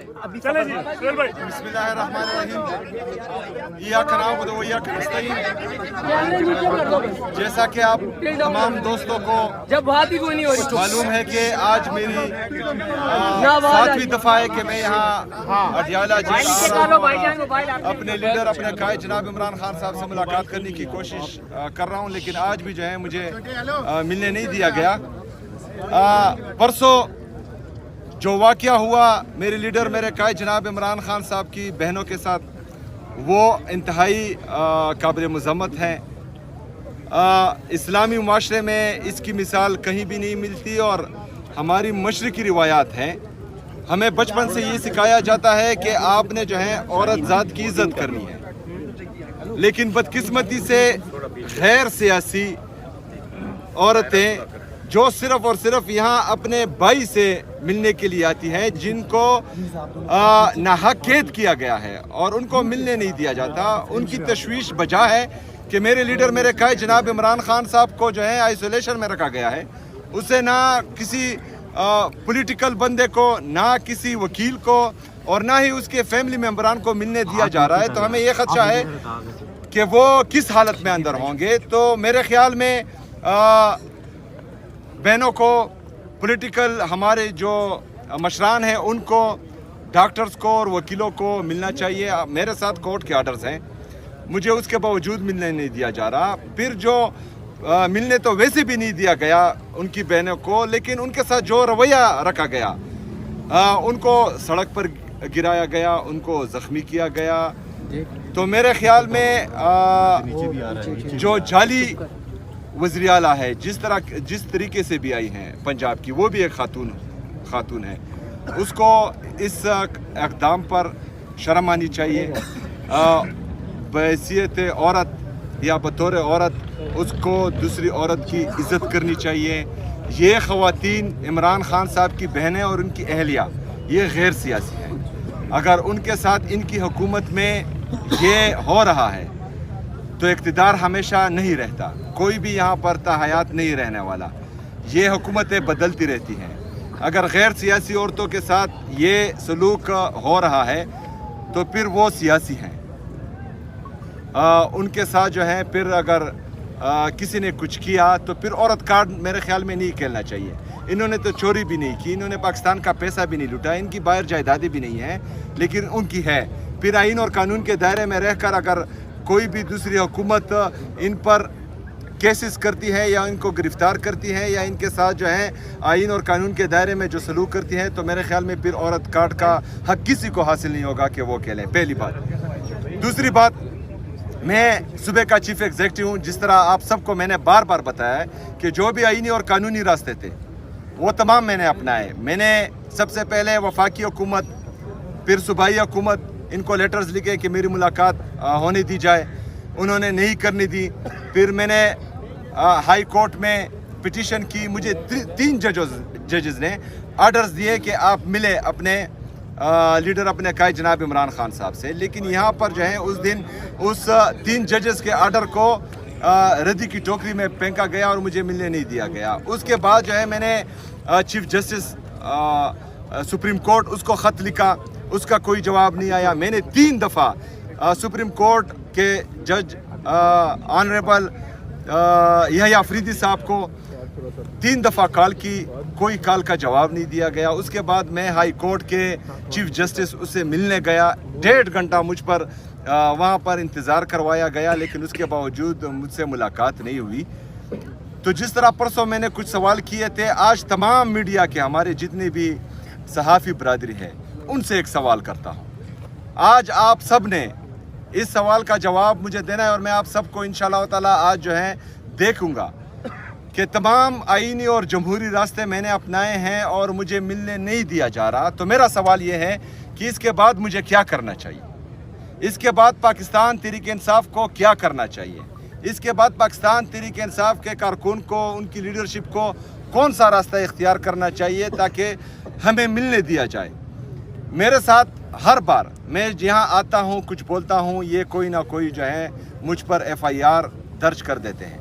बिस्मिल्लाहिर्रहमानिर्रहीम। जैसा कि आप तमाम दोस्तों को मालूम है कि आज मेरी 7वीं दफ़ा है कि मैं यहाँ अडियाला जेल आ रहा हूँ। अपने लीडर अपने कायद जनाब इमरान खान साहब से मुलाकात करने की कोशिश कर रहा हूँ, लेकिन आज भी जो है मुझे मिलने नहीं दिया गया। परसों जो वाक़या हुआ मेरे लीडर मेरे कायद जनाब इमरान खान साहब की बहनों के साथ, वो इंतहाई काबिल मज़म्मत है। इस्लामी माशरे में इसकी मिसाल कहीं भी नहीं मिलती और हमारी मशरक़ी रिवायात हैं। हमें बचपन से ये सिखाया जाता है कि आपने जो है औरत ज़ात की इज़्ज़त करनी है, लेकिन बदकिस्मती से गैर सियासी औरतें जो सिर्फ और सिर्फ यहाँ अपने भाई से मिलने के लिए आती हैं, जिनको नाहक कैद किया गया है और उनको मिलने नहीं दिया जाता, उनकी तशवीश बजा है कि मेरे लीडर मेरे कायद जनाब इमरान खान साहब को जो है आइसोलेशन में रखा गया है। उसे ना किसी पॉलिटिकल बंदे को, ना किसी वकील को और ना ही उसके फैमिली मेम्बरान को मिलने दिया जा रहा है। तो हमें ये खदशा है कि वो किस हालत में अंदर होंगे। तो मेरे ख्याल में बहनों को, पॉलिटिकल हमारे जो मशरान हैं उनको, डॉक्टर्स को और वकीलों को मिलना चाहिए। मेरे साथ कोर्ट के आर्डर्स हैं, मुझे उसके बावजूद मिलने नहीं दिया जा रहा। फिर जो मिलने तो वैसे भी नहीं दिया गया उनकी बहनों को, लेकिन उनके साथ जो रवैया रखा गया, उनको सड़क पर गिराया गया, उनको ज़ख्मी किया गया। तो मेरे ख्याल में जो जाली वज़ीर आला है, जिस तरीके से भी आई हैं पंजाब की, वो भी एक खातून है, उसको इस इक़दाम पर शर्म आनी चाहिए। बहैसियत औरत या बतौर औरत उसको दूसरी औरत की इज़्ज़त करनी चाहिए। ये ख़वातीन इमरान खान साहब की बहनें और उनकी अहलिया, ये गैर सियासी हैं। अगर उनके साथ इनकी हुकूमत में ये हो रहा है तो इक़्तिदार हमेशा नहीं रहता, कोई भी यहाँ पर हयात नहीं रहने वाला। ये हुकूमतें बदलती रहती हैं। अगर गैर सियासी औरतों के साथ ये सलूक हो रहा है तो फिर वो सियासी हैं। उनके साथ जो है फिर अगर किसी ने कुछ किया तो फिर औरत कार्ड मेरे ख्याल में नहीं खेलना चाहिए। इन्होंने तो चोरी भी नहीं की, इन्होंने पाकिस्तान का पैसा भी नहीं लूटा, इनकी बाहर जायदादें भी नहीं हैं, लेकिन उनकी है। फिर आइन और कानून के दायरे में रहकर अगर कोई भी दूसरी हुकूमत इन पर केसेस करती है या इनको गिरफ्तार करती है या इनके साथ जो है आइन और कानून के दायरे में जो सलूक करती है, तो मेरे ख्याल में फिर औरत कार्ड का हक किसी को हासिल नहीं होगा कि वो खेलें। पहली बात। दूसरी बात, मैं सूबे का चीफ एग्जीक्यूटिव हूँ। जिस तरह आप सबको मैंने बार बार बताया है कि जो भी आइनी और कानूनी रास्ते थे वो तमाम मैंने अपनाए। मैंने सबसे पहले वफाकी हुकूमत, फिर सूबाई हुकूमत, इनको लेटर्स लिखे कि मेरी मुलाकात होने दी जाए, उन्होंने नहीं करने दी। फिर मैंने हाई कोर्ट में पिटीशन की, मुझे 3 जजेस ने आर्डर्स दिए कि आप मिले अपने लीडर अपने कायद जनाब इमरान खान साहब से। लेकिन यहाँ पर जो है उस दिन उस 3 जजेस के आर्डर को रद्दी की टोकरी में फेंका गया और मुझे मिलने नहीं दिया गया। उसके बाद जो है मैंने चीफ जस्टिस सुप्रीम कोर्ट, उसको ख़त लिखा, उसका कोई जवाब नहीं आया। मैंने 3 दफ़ा सुप्रीम कोर्ट के जज ऑनरेबल यहया अफरीदी साहब को 3 दफ़ा कॉल की, कोई कॉल का जवाब नहीं दिया गया। उसके बाद मैं हाई कोर्ट के चीफ जस्टिस उससे मिलने गया, 1.5 घंटा मुझ पर वहाँ पर इंतज़ार करवाया गया, लेकिन उसके बावजूद मुझसे मुलाकात नहीं हुई। तो जिस तरह परसों मैंने कुछ सवाल किए थे, आज तमाम मीडिया के हमारे जितने भी सहाफ़ी बरादरी है उनसे एक सवाल करता हूँ। आज आप सब ने इस सवाल का जवाब मुझे देना है और मैं आप सबको इंशाअल्लाह ताला आज जो है देखूँगा कि तमाम आईनी और जमहूरी रास्ते मैंने अपनाए हैं और मुझे मिलने नहीं दिया जा रहा। तो मेरा सवाल ये है कि इसके बाद मुझे क्या करना चाहिए? इसके बाद पाकिस्तान तहरीक इंसाफ को क्या करना चाहिए? इसके बाद पाकिस्तान तहरीक इंसाफ के कारकुन को, उनकी लीडरशिप को कौन सा रास्ता इख्तियार करना चाहिए ताकि हमें मिलने दिया जाए? मेरे साथ हर बार मैं यहाँ आता हूँ, कुछ बोलता हूँ, ये कोई ना कोई जो है मुझ पर FIR दर्ज कर देते हैं।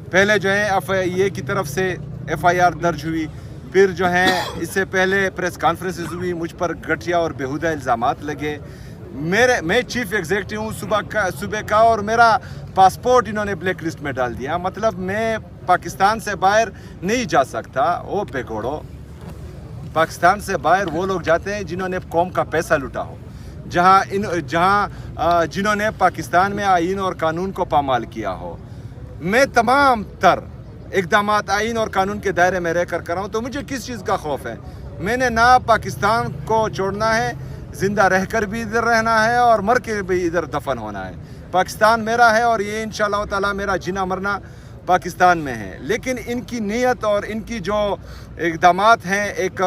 पहले जो है FIA की तरफ से FIR दर्ज हुई, फिर जो है इससे पहले प्रेस कॉन्फ्रेंसेस हुई, मुझ पर घटिया और बेहुदा इल्ज़ामात लगे। मैं चीफ एग्जीक्यूटिव हूँ सूबे का और मेरा पासपोर्ट इन्होंने ब्लैक लिस्ट में डाल दिया। मतलब मैं पाकिस्तान से बाहर नहीं जा सकता। ओ बेगोड़ो, पाकिस्तान से बाहर वो लोग जाते हैं जिन्होंने कौम का पैसा लूटा हो, जिन्होंने पाकिस्तान में आइन और कानून को पामाल किया हो। मैं तमाम तर इक़दामात आइन और कानून के दायरे में रहकर कर रहा हूँ, तो मुझे किस चीज़ का खौफ है? मैंने ना पाकिस्तान को छोड़ना है, ज़िंदा रहकर भी इधर रहना है और मर के भी इधर दफन होना है। पाकिस्तान मेरा है और ये इंशाअल्लाह ताला मेरा जीना मरना पाकिस्तान में है। लेकिन इनकी नीयत और इनकी जो इक़दामात हैं एक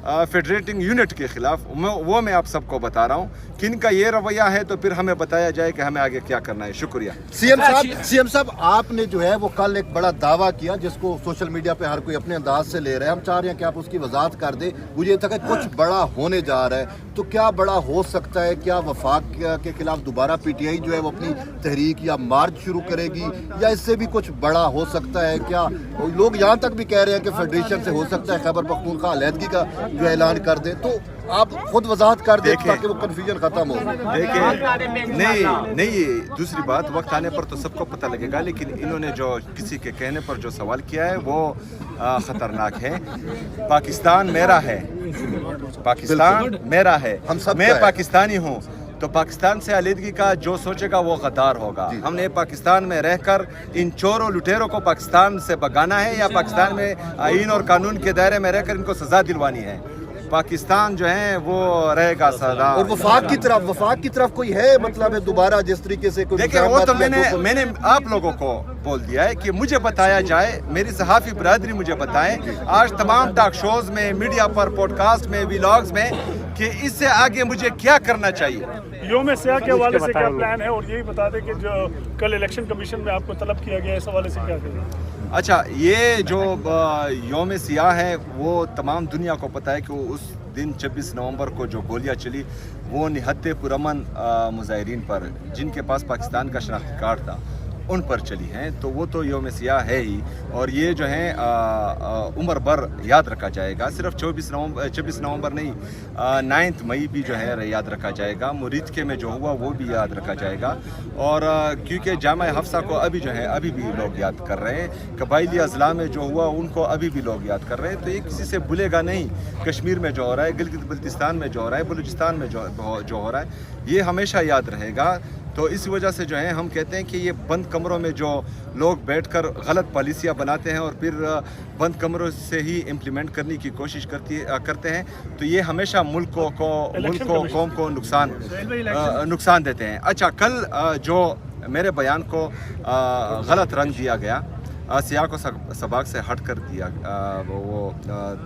फेडरेटिंग यूनिट के ख़िलाफ़, वो मैं आप सबको बता रहा हूँ कि इनका ये रवैया है, तो फिर हमें बताया जाए कि हमें आगे क्या करना है। शुक्रिया। सीएम साहब, आपने जो है वो कल एक बड़ा दावा किया जिसको सोशल मीडिया पे हर कोई अपने अंदाज से ले रहा है। हम चाह रहे हैं कि आप उसकी वजाहत कर दें। मुझे तक कुछ बड़ा होने जा रहा है, तो क्या बड़ा हो सकता है? क्या वफाक के खिलाफ दोबारा पीटीआई जो है वो अपनी तहरीक या मार्च शुरू करेगी, या इससे भी कुछ बड़ा हो सकता है? क्या लोग यहाँ तक भी कह रहे हैं कि फेडरेशन से हो सकता है खैबर पख्तूनख्वा अलहदगी का जो ऐलान कर दे? तो आप खुद वजाहत कर दें ताकि वो कन्फ्यूजन खत्म हो। देखिए, नहीं, दूसरी बात, वक्त आने पर तो सबको पता लगेगा, लेकिन इन्होंने जो किसी के कहने पर जो सवाल किया है वो खतरनाक है। पाकिस्तान मेरा है, पाकिस्तान मेरा है, मैं पाकिस्तानी हूँ, तो पाकिस्तान से अलहदगी का जो सोचेगा वो गद्दार होगा। हमने पाकिस्तान में रहकर इन चोरों लुटेरों को पाकिस्तान से भगाना है, या पाकिस्तान में आइन और कानून के दायरे में रहकर इनको सजा दिलवानी है? पाकिस्तान जो है वो रहेगा सदा। और वफाक की तरफ कोई है मतलब है दोबारा जिस तरीके से कोई? देखिए, वो तो मैंने आप लोगों को बोल दिया है कि मुझे बताया जाए, मेरी सहाफ़ी बरादरी मुझे बताए आज तमाम टॉक शोज में, मीडिया पर, पॉडकास्ट में, व्लॉग्स में, कि इससे आगे मुझे क्या करना चाहिए। योम सियाह के हवाले से क्या प्लान है? और यही बता दें कि जो कल इलेक्शन कमीशन में आपको तलब किया गया है, इस हवाले से क्या करें? अच्छा, ये जो योम सियाह है वो तमाम दुनिया को पता है कि उस दिन 26 नवंबर को जो गोलियां चली वो निहत्ते पुरअमन मुजाहिरीन पर, जिनके पास पाकिस्तान का शनाख्ती कार्ड था, उन पर चली हैं। तो वो तो योम सियाह है ही, और ये जो है उम्र भर याद रखा जाएगा। सिर्फ 26 नवंबर नहीं, 9 मई भी जो है याद रखा जाएगा। मुरीदके में जो हुआ वो भी याद रखा जाएगा। और क्योंकि जामा हफ्सा को अभी भी लोग याद कर रहे हैं, कबाइली अजला में जो हुआ उनको अभी भी लोग याद कर रहे हैं, तो ये किसी से भूलेगा नहीं। कश्मीर में जो हो रहा है, गिलगित बल्तिस्तान में जो हो रहा है, बलूचिस्तान में जो हो रहा है, ये हमेशा याद रहेगा। तो इस वजह से जो है हम कहते हैं कि ये बंद कमरों में जो लोग बैठकर गलत पॉलिसियाँ बनाते हैं और फिर बंद कमरों से ही इम्प्लीमेंट करने की कोशिश करते हैं, तो ये हमेशा मुल्क को कौम को नुकसान देते हैं। अच्छा, कल जो मेरे बयान को गलत रंग दिया गया, सियाह को सबाक से हट कर दिया, वो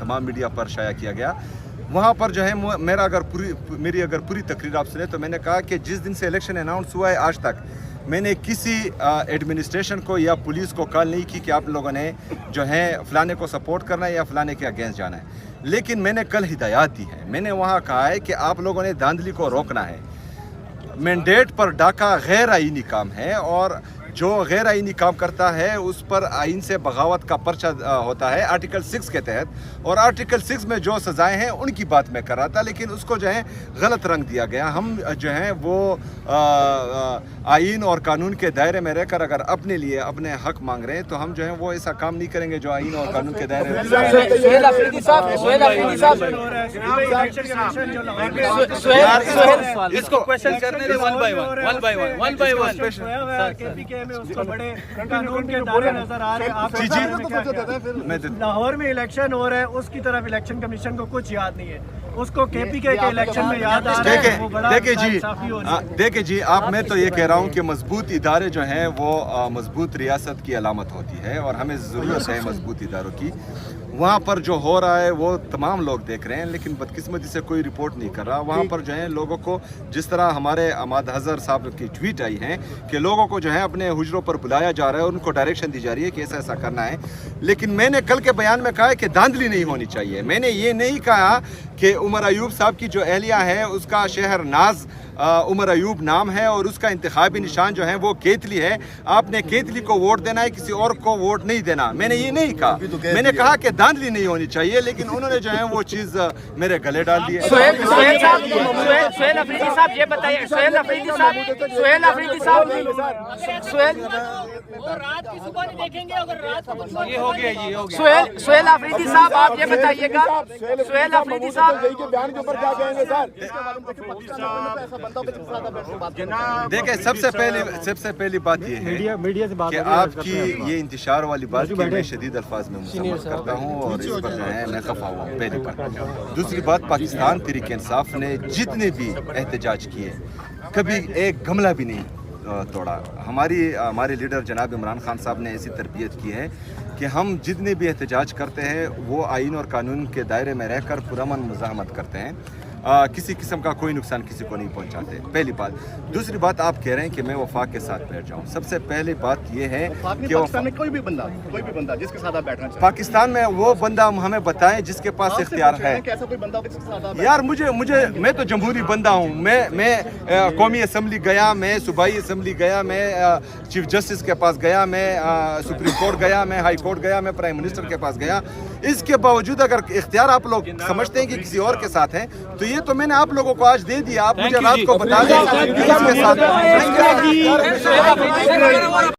तमाम मीडिया पर शाया किया गया, वहाँ पर जो है मेरी अगर पूरी तकरीर आप सुने तो मैंने कहा कि जिस दिन से इलेक्शन अनाउंस हुआ है आज तक मैंने किसी एडमिनिस्ट्रेशन को या पुलिस को कॉल नहीं की कि आप लोगों ने जो है फलाने को सपोर्ट करना है या फलाने के अगेंस्ट जाना है। लेकिन मैंने कल हिदायत दी है, मैंने वहाँ कहा है कि आप लोगों ने धांधली को रोकना है। मैंडेट पर डाका गैर आईनी काम है, और जो गैर आईनी काम करता है उस पर आइन से बगावत का पर्चा होता है आर्टिकल 6 के तहत, और आर्टिकल 6 में जो सज़ाएं हैं उनकी बात मैं कर रहा था, लेकिन उसको जो है गलत रंग दिया गया। हम जो है वो आइन और कानून के दायरे में रहकर अगर अपने लिए अपने हक मांग रहे हैं, तो हम जो है वो ऐसा काम नहीं करेंगे जो आइन और कानून के दायरे में। इसको क्वेश्चन करने दे वन बाय वन। उसको बड़े कानून के दायरे नजर आ रहे हैं। लाहौर में इलेक्शन हो रहा है, उसकी तरफ इलेक्शन कमीशन को कुछ याद नहीं है, उसको केपीके के इलेक्शन में याद आ रहा है। देखिए जी, आप मैं तो ये कह रहा हूँ कि मजबूत इदारे जो हैं वो मजबूत रियासत की अलामत होती है, और हमें ज़रूरत है मजबूत इदारों की। वहाँ पर जो हो रहा है वो तमाम लोग देख रहे हैं, लेकिन बदकिस्मती से कोई रिपोर्ट नहीं कर रहा। वहाँ पर जो है लोगों को, जिस तरह हमारे अहमद हज़र साहब की ट्वीट आई है कि लोगों को जो है अपने हुजरों पर बुलाया जा रहा है और उनको डायरेक्शन दी जा रही है कि ऐसा करना है। लेकिन मैंने कल के बयान में कहा है कि धांधली नहीं होनी चाहिए। मैंने ये नहीं कहा कि उमर अयूब साहब की जो एहलिया है उसका शहर नाज उमर अयूब नाम है और उसका इंतखाबी निशान जो है वो केतली है। आपने केतली को वोट देना है, किसी और को वोट नहीं देना। मैंने ये नहीं कहा, मैंने कहा कि धांधली नहीं होनी चाहिए, लेकिन उन्होंने जो है वो चीज़ मेरे गले डाल दी है। सोहेल अफरीदी साहब ये बताइए, सोहेल अफरीदी साहब ये हो गया जी, हो गया। सोहेल अफरीदी साहब आप ये बताइएगा, सोहेल अफरीदी साहब देखें, सबसे पहली बात ये है कि आपकी ये इंतशार वाली बात की मैं शदीद अल्फाज में मुसम्मत करता हूँ और इस पर जो है मैं खफा हुआ हूँ, पहली बात। दूसरी बात, पाकिस्तान तहरीक इंसाफ ने जितने भी एहतजाज किए कभी एक गमला भी नहीं तोड़ा। हमारे लीडर जनाब इमरान खान साहब ने ऐसी तरबियत की है कि हम जितने भी एहतजाज करते हैं वो आइन और कानून के दायरे में रहकर पुरअमन मुज़ाहमत करते हैं, किसी किस्म का कोई नुकसान किसी को नहीं पहुंचाते, पहली बात। दूसरी बात, आप कह रहे हैं कि मैं वफाक के साथ बैठ जाऊं। सबसे पहले बात यह है कि पाकिस्तान में कोई भी बंदा जिसके साथ आप बैठना चाहते हैं, पाकिस्तान में वो बंदा हमें बताएं जिसके पास इख्तियार है। कैसा कोई बंदा जिसके साथ आप यार मैं तो जमहूरी बंदा हूँ। मैं कौमी असम्बली गया, मैं सूबाई असम्बली गया, मैं चीफ जस्टिस के पास गया, मैं सुप्रीम कोर्ट गया, मैं हाई कोर्ट गया, मैं प्राइम मिनिस्टर के पास गया। इसके बावजूद अगर इख्तियार आप लोग समझते हैं कि किसी और के साथ है, तो ये तो मैंने आप लोगों को आज दे दिया। आप मुझे रात को बता दें किसके साथ है।